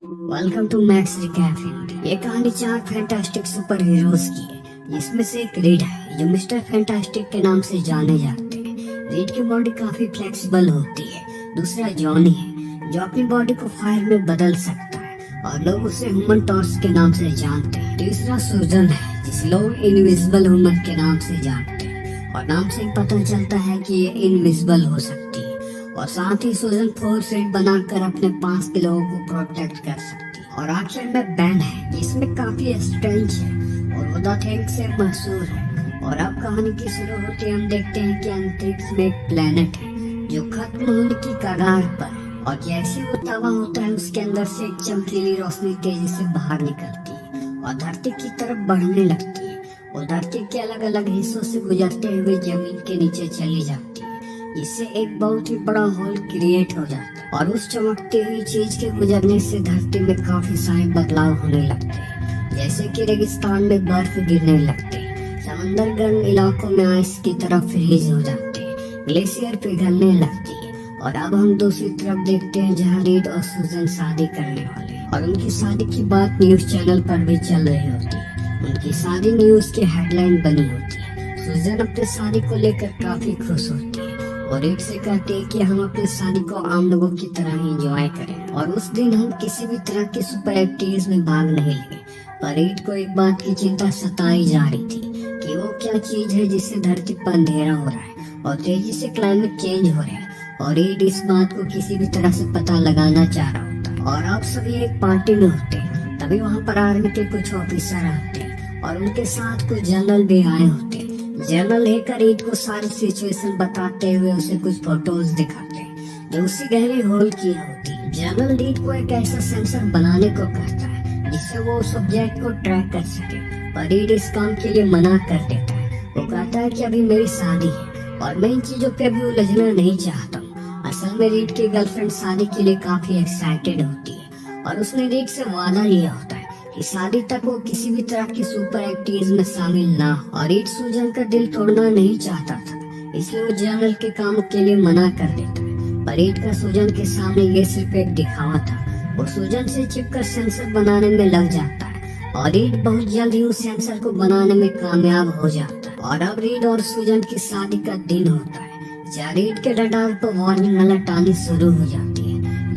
Welcome to max recap. ये कहानी चार फैंटास्टिक सुपर हीरोज की है, जिसमें से एक रीड है जो मिस्टर फैंटास्टिक के नाम से जाने जाते हैं। रीड की बॉडी काफी फ्लेक्सिबल होती है। दूसरा जॉनी है जो अपनी बॉडी को फायर में बदल सकता है और लोग उसे ह्यूमन टॉर्च के नाम से जानते हैं। तीसरा सूजन है जिसे लोग इनविजिबल वुमन के नाम से जानते हैं और नाम से ही पता चलता है कि ये इनविजिबल हो सकती है और साथ ही सूजन फोर्स फील्ड बनाकर अपने पास के लोगों को प्रोटेक्ट कर सकती है। और आखिर में बैन है जिसमें काफी स्ट्रेंज है और वो द थिंग से मशहूर है। और अब कहानी की शुरू होती है, हम देखते हैं कि अंतरिक्ष में एक प्लेनेट है जो खत्म होने की कगार पर है और जैसे वो तबाह होता है उसके अंदर से एक चमकीली रोशनी तेजी से बाहर निकलती है और धरती की तरफ बढ़ने लगती है। वो धरती के अलग अलग हिस्सों से गुजरते हुए जमीन के नीचे चली जाती है, इससे एक बहुत ही बड़ा होल क्रिएट हो जाता है और उस चमकती हुई चीज के गुजरने से धरती में काफी सारे बदलाव होने लगते हैं, जैसे कि रेगिस्तान में बर्फ गिरने लगते हैं, समंदर गर्म इलाकों में आइस की तरह फ्रीज हो जाते हैं, ग्लेशियर पिघलने लगती है। और अब हम दूसरी तरफ देखते हैं जहाँ रीड और सूजन शादी करने वाले हैं और उनकी शादी की बात न्यूज चैनल पर भी चल रही होती है। उनकी शादी न्यूज की हेडलाइन बनी होती है। सूजन अपनी शादी को लेकर काफी खुश होती है और रीड से कहते हैं कि हम अपनी शादी को आम लोगों की तरह ही एंजॉय करें और उस दिन हम किसी भी तरह की सुपर एक्टिविटीज में भाग नहीं लेंगे। पर रीड को एक बात की चिंता सताई जा रही थी कि वो क्या चीज है जिससे धरती पर अंधेरा हो रहा है और तेजी से क्लाइमेट चेंज हो रहा है और रीड इस बात को किसी भी तरह से पता लगाना चाह रहा होता। और अब सभी एक पार्टी में होते हैं, तभी वहाँ पर आर्मी के कुछ ऑफिसर आते हैं और उनके साथ कुछ जनरल भी आए होते हैं। जनरल लेकर रीड को सारी सिचुएशन बताते हुए उसे कुछ फोटोज दिखाते हैं जो उसी गहरे होल की होती है। जनरल रीड को एक ऐसा सेंसर बनाने को कहता है जिससे वो सब्जेक्ट को ट्रैक कर सके, पर रीड इस काम के लिए मना कर देता है। वो कहता है कि अभी मेरी शादी है और मैं इन चीजों पे भी उलझना नहीं चाहता हूँ। असल में रीड की गर्लफ्रेंड शादी के लिए काफी एक्साइटेड होती है और उसने रीड से वादा लिया होता है कि शादी तक वो किसी भी तरह की सुपर एक्टिविटीज में शामिल ना हो। और रीड सूजन का दिल तोड़ना नहीं चाहता था, इसलिए वो जनरल के काम के लिए मना कर देता है। पर रीड का सूजन के सामने ये सिर्फ एक दिखावा था। वो सूजन से चिपकर सेंसर बनाने में लग जाता है और रीड बहुत जल्द ही उस सेंसर को बनाने में कामयाब हो जाता है। और अब रीड और सूजन की शादी का दिन होता है जहाँ रीड के रडार पर वार्निंग अलर्ट आनी शुरू हो जाती है।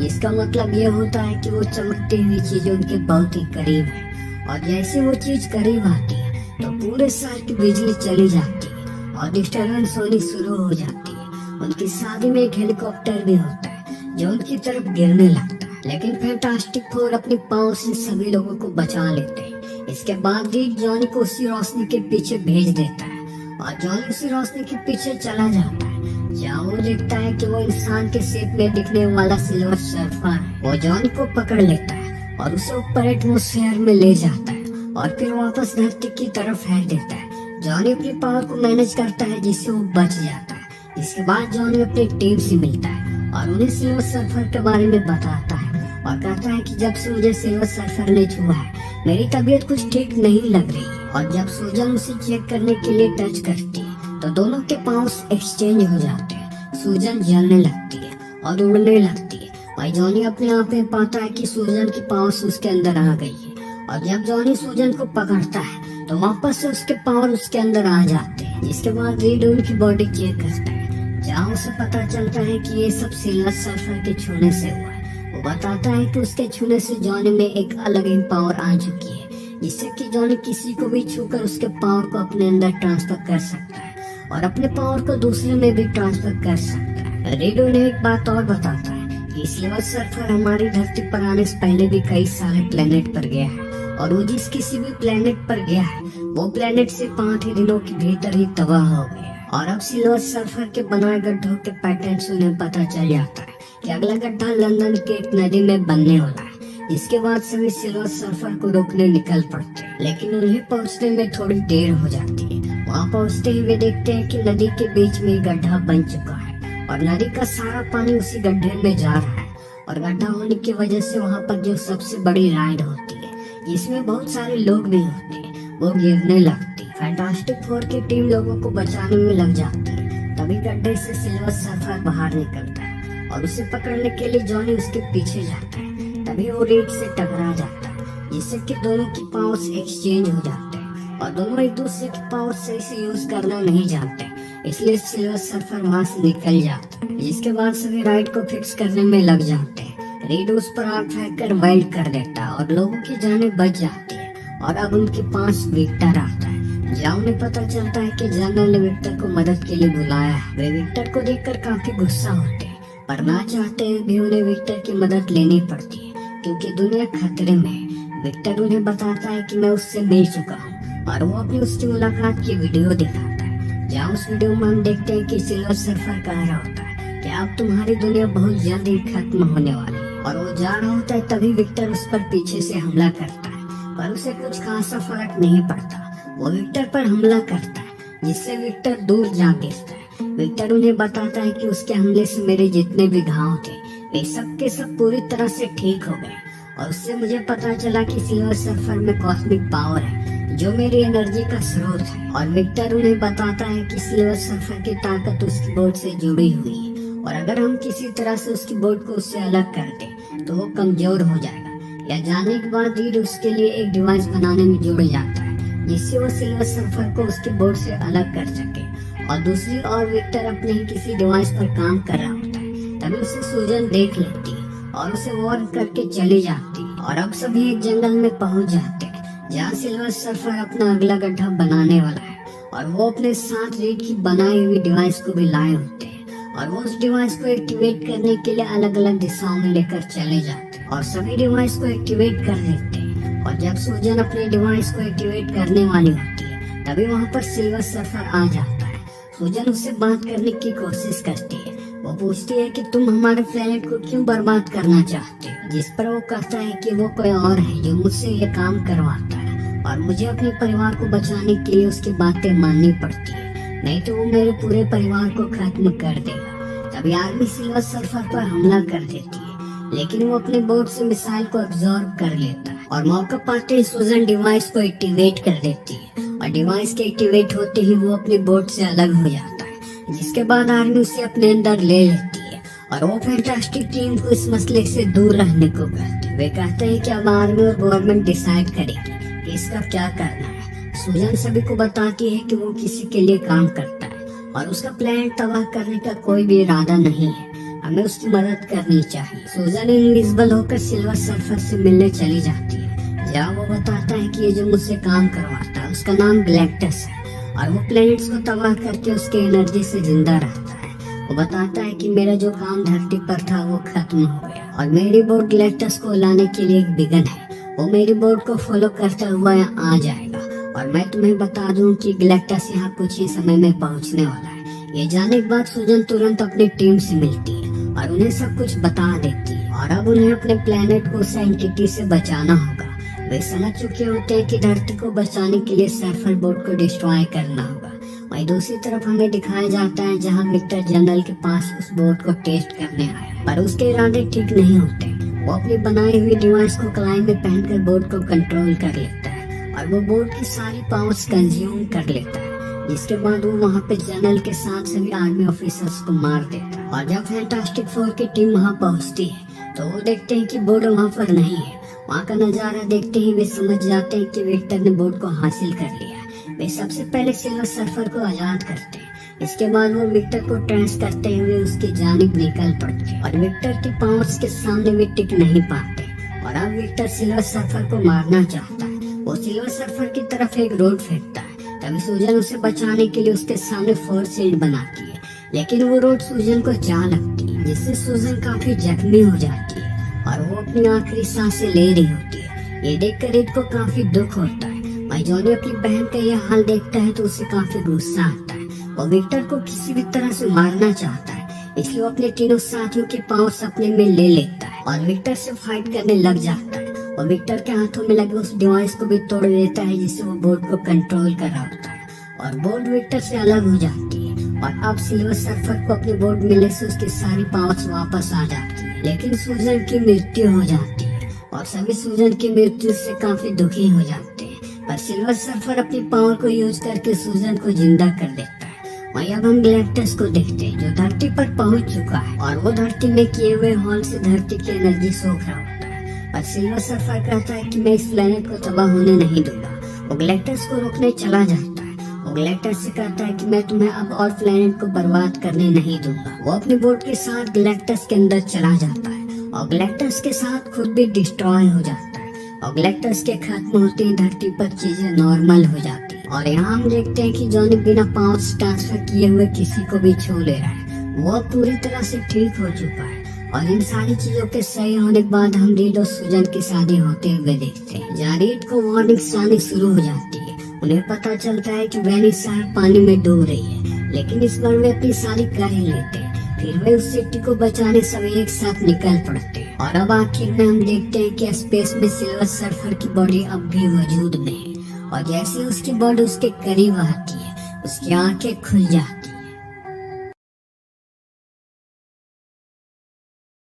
इसका मतलब ये होता है कि वो चमकती हुई चीज उनके बहुत ही करीब है और जैसे वो चीज करीब आती है तो पूरे शहर की बिजली चली जाती है और डिस्टर्बेंस होनी शुरू हो जाती है। उनकी शादी में एक हेलीकॉप्टर भी होता है जो उनकी तरफ गिरने लगता है, लेकिन फैंटास्टिक फोर अपनी पावर से सभी लोगों को बचा लेते हैं। इसके बाद रीड जॉनी को उसी रोशनी के पीछे भेज देता है और जॉनी उसी रोशनी के पीछे चला जाता है जहाँ वो देखता है कि वो इंसान के शेप में दिखने वाला सिल्वर सर्फर है। वो जॉनी को पकड़ लेता है और उसे ऊपर एटमॉस्फेयर में ले जाता है और फिर वापस धरती की तरफ फेंक देता है। जॉनी अपनी पावर को मैनेज करता है जिससे वो बच जाता है। इसके बाद जॉनी अपनी टीम से मिलता है और उन्हें सिल्वर सर्फर के बारे में बताता है और कहता है कि जब से मुझे सिल्वर सर्फर ने छुआ है मेरी तबीयत कुछ ठीक नहीं लग रही। और जब सूजन उसे चेक करने के लिए टच करती है तो दोनों के पावर्स एक्सचेंज हो जाते हैं। सूजन जलने लगती है और उड़ने लगती है। भाई जॉनी अपने आप में पाता है कि सूजन की पावर्स उसके अंदर आ गई है और जब जॉनी सूजन को पकड़ता है तो वापस से उसके पावर उसके अंदर आ जाते हैं। जिसके बाद रीड उनकी बॉडी चेक करता है जहाँ उसे पता चलता है कि ये सब सिल्वर सर्फर के छूने से हुआ है। वो बताता है कि उसके छूने से जॉनी में एक अलग ही पावर आ चुकी है जिससे कि जॉनी किसी को भी छूकर उसके पावर को अपने अंदर ट्रांसफर कर सकता है और अपने पावर को दूसरे में भी ट्रांसफर कर सकता है। रीड उन्हें एक बात और बताता है कि सिल्वर सर्फर हमारी धरती पर आने से पहले भी कई सारे प्लेनेट पर गया है और वो जिस किसी भी प्लेनेट पर गया है वो प्लेनेट से 5 ही दिनों के भीतर ही तबाह हो गया। और अब सिल्वर सर्फर के बनाए गड्ढों के पैटर्न से उन्हें पता चल जाता है कि अगला गड्ढा लंदन के एक नदी में बनने वाला है। इसके बाद सभी सिल्वर सर्फर को रोकने निकल पड़ते हैं, लेकिन उन्हें पहुंचने में थोड़ी देर हो जाती है। वहाँ पहुँचते ही वे देखते हैं कि नदी के बीच में गड्ढा बन चुका है और नदी का सारा पानी उसी गड्ढे में जा रहा है। और गड्ढा होने की वजह से वहाँ पर जो सबसे बड़ी राइड होती है जिसमें बहुत सारे लोग भी होते हैं वो गिरने लगती है। फैंटास्टिक फोर की टीम लोगों को बचाने में लग जाती है। तभी गड्ढे से सिल्वर सर्फर बाहर निकलता है और उसे पकड़ने के लिए जॉनी उसके पीछे जाता है। तभी वो रेड से टकरा जाता है, जिससे कि दोनों की पावर्स एक्सचेंज हो जाते हैं और दोनों एक दूसरे की पावर सही से यूज करना नहीं जानते, इसलिए सिल्वर सर्फर वहां से निकल जाता है। जिसके बाद सभी राइड को फिक्स करने में लग जाते हैं। रेड उस पर आग फेंक कर वेल्ड कर देता है और लोगों की जानें बच जाती है। और अब उनके पास विक्टर आता है, जहाँ उन्हें पता चलता है कि जनरल ने विक्टर को मदद के लिए बुलाया है। वे विक्टर को देखकर काफी गुस्सा होते हैं, पर ना चाहते हुए भी उन्हें विक्टर की मदद लेनी पड़ती है क्योंकि दुनिया खतरे में है। विक्टर उन्हें बताता है कि मैं उससे मिल चुका हूँ और वो अपनी उसकी मुलाकात की वीडियो दिखाता है, जहाँ उस वीडियो में हम देखते हैं कि सिल्वर सर्फर कह रहा होता है कि अब तुम्हारी दुनिया बहुत जल्द ही खत्म होने वाली है। और वो जा रहा होता है, तभी विक्टर उस पर पीछे से हमला करता है, पर उसे कुछ खासा फर्क नहीं पड़ता। वो विक्टर पर हमला करता है, जिससे विक्टर दूर जा गिरता है। विक्टर उन्हें बताता है कि उसके हमले से मेरे जितने भी घाव थे वे सब के सब पूरी तरह से ठीक हो गए और उससे मुझे पता चला कि सिल्वर सर्फर में कॉस्मिक पावर है जो मेरी एनर्जी का स्रोत है। और विक्टर उन्हें बताता है कि सिल्वर सर्फर की ताकत उसकी बोर्ड से जुड़ी हुई है और अगर हम किसी तरह से उसकी बोर्ड को उससे अलग कर दें तो वो कमजोर हो जाएगा। यह जानने के बाद रीड उसके लिए एक डिवाइस बनाने में जुड़ जाता है जिससे वो सिल्वर सर्फर को उसके बोर्ड से अलग कर सके। और दूसरी ओर विक्टर अपने ही किसी डिवाइस पर काम कर रहा होता है, तभी उसे सूजन देख लेती है और उसे वार्न करके चली जाती है। और अब सभी एक जंगल में पहुंच जाते हैं जहाँ सिल्वर सर्फर अपना अगला गड्ढा बनाने वाला है और वो अपने साथ रीड की बनाई हुई डिवाइस को भी लाए होते हैं और वो उस डिवाइस को एक्टिवेट करने के लिए अलग अलग दिशाओं में लेकर चले जाते हैं और सभी डिवाइस को एक्टिवेट कर देते हैं। और जब सूजन अपने डिवाइस को एक्टिवेट करने वाली होती है, तभी वहाँ पर सिल्वर सर्फर आ जाता है। सूजन उससे बात करने की कोशिश करती है। वो पूछती है कि तुम हमारे प्लेनेट को क्यों बर्बाद करना चाहते हो, जिस पर वो कहता है कि वो कोई और है जो मुझसे ये काम करवाता है और मुझे अपने परिवार को बचाने के लिए उसकी बातें माननी पड़ती है, नहीं तो वो मेरे पूरे परिवार को खत्म कर देगा। तभी आर्मी सिल्वर सर्फर पर हमला कर देती है, लेकिन वो अपने बोर्ड से मिसाइल को अब्सॉर्ब कर लेता है और मौका पाते ही सूजन डिवाइस को एक्टिवेट कर देती है और डिवाइस के एक्टिवेट होते ही वो अपने बोर्ड से अलग हो जाता है, जिसके बाद आर्मी उसे अपने अंदर ले लेती है और वो फैंटास्टिक टीम को इस मसले से दूर रहने को कहते हैं। वे कहते हैं कि अब आर्मी और गवर्नमेंट डिसाइड करेगी कि इसका क्या करना है। सूजन सभी को बताती है कि वो किसी के लिए काम करता है और उसका प्लान तबाह करने का कोई भी इरादा नहीं है, हमें उसकी मदद करनी चाहिए। सूजन इनविजिबल होकर सिल्वर सर्फर से मिलने चली जाती है, जहाँ वो बताता है कि ये जो मुझसे काम करवाता है उसका नाम गैलेक्टस है और वो प्लैनेट्स को तबाह करके उसके एनर्जी से जिंदा रहता है। वो बताता है कि मेरा जो काम धरती पर था वो खत्म हो गया और मेरी बोर्ड गैलेक्टस को लाने के लिए एक विगन है, वो मेरी बोर्ड को फॉलो करता हुआ यहाँ आ जाएगा। और मैं तुम्हें बता दूं कि गैलेक्टस यहाँ कुछ ही समय में पहुँचने वाला है। ये जाने के बाद सूजन तुरंत अपनी टीम से मिलती है और उन्हें सब कुछ बता देती है और अब उन्हें अपने प्लेनेट को उस एंटिटी से बचाना होगा। वे समझ चुके होते हैं कि धरती को बचाने के लिए सर्फर बोर्ड को डिस्ट्रॉय करना होगा। वहीं दूसरी तरफ हमें दिखाया जाता है जहां विक्टर जनरल के पास उस बोर्ड को टेस्ट करने आया, पर उसके इरादे ठीक नहीं होते। वो अपनी बनाई हुई डिवाइस को कलाई में पहनकर बोर्ड को कंट्रोल कर लेता है और वो बोर्ड की सारी पावर्स कंज्यूम कर लेता है, जिसके बाद वो वहाँ पे जनरल के साथ सभी आर्मी ऑफिसर्स को मार देता है। और जब फैंटास्टिक फोर की टीम वहाँ पहुँचती है तो वो देखते हैं कि बोर्ड वहाँ पर नहीं है। वहाँ का नजारा देखते ही वे समझ जाते हैं कि विक्टर ने बोर्ड को हासिल कर लिया। वे सबसे पहले सिल्वर सर्फर को आजाद करते हैं, इसके बाद वो विक्टर को ट्रेस करते हुए उसकी जानिब निकल पड़ते हैं और विक्टर की पावर्स के सामने वे टिक नहीं पाते। और अब विक्टर सिल्वर सर्फर को मारना चाहता है। वो सिल्वर सर्फर की तरफ एक रोड फेंकता है, तभी सूजन उसे बचाने के लिए उसके सामने फोर्स शील्ड बनाती है, लेकिन वो रोड सूजन को जा लगती है, जिससे सूजन काफी जख्मी हो जाती है और वो अपनी आखिरी सांसें ले रही होती है। ये देखकर रीड को काफी दुख होता है। भाई जॉनी अपनी बहन का यह हाल देखता है तो उसे काफी गुस्सा आता है। वो विक्टर को किसी भी तरह से मारना चाहता है, इसलिए वो अपने तीनों साथियों की पावर्स अपने में ले लेता है और विक्टर से फाइट करने लग जाता है। और विक्टर के हाथों में लगे उस डिवाइस को भी तोड़ देता है जिससे वो बोर्ड को कंट्रोल कर रहा होता है और बोर्ड विक्टर से अलग हो जाती है। और अब सिल्वर सर्फर को अपने बोर्ड मिलने से उसकी सारी पावर्स वापस आ जाती है, लेकिन सूजन की मृत्यु हो जाती है और सभी सूजन की मृत्यु से काफी दुखी हो जाते हैं। पर सिल्वर सर्फर अपनी पावर को यूज करके सूजन को जिंदा कर देता है। वहीं अब हम गैलेक्टस को देखते हैं जो धरती पर पहुंच चुका है और वो धरती में किए हुए हॉल से धरती की एनर्जी सोख रहा होता है। और सिल्वर सर्फर कहता है कि मैं इस प्लेनेट को तबाह होने नहीं दूंगा। वो गैलेक्टस को रोकने चला जाता है। वो गैलेक्टस से कहता है कि मैं तुम्हें अब और प्लेनेट को बर्बाद करने नहीं दूंगा। वो अपनी बोट के साथ गैलेक्टस के अंदर चला जाता है और गैलेक्टस के साथ खुद भी डिस्ट्रॉय हो जाता है और गैलेक्टस के खत्म होते ही धरती पर चीजें नॉर्मल हो जाती है। और यहाँ हम देखते हैं कि जॉनी बिना पावर्स ट्रांसफर किए हुए किसी को भी छू ले रहा है। वो अब पूरी तरह से ठीक हो चुका है और इन सारी चीजों के सही होने के बाद हम रीड और सुजन की शादी होते हुए देखते हैं। जहाँ रीड को वार्निंग्स आनी शुरू हो जाती है। उन्हें पता चलता है कि वेनिस शहर पानी में डूब रही है, लेकिन इस बार वे अपनी शादी कर ही लेते हैं। फिर वे उस सिटी को बचाने सभी एक साथ निकल पड़ते हैं और अब आखिर में हम देखते हैं कि स्पेस में सिल्वर सर्फर की बॉडी अब भी वजूद में है और जैसे उसकी बॉडी उसके करीब आती है उसकी आंखें खुल जाती है।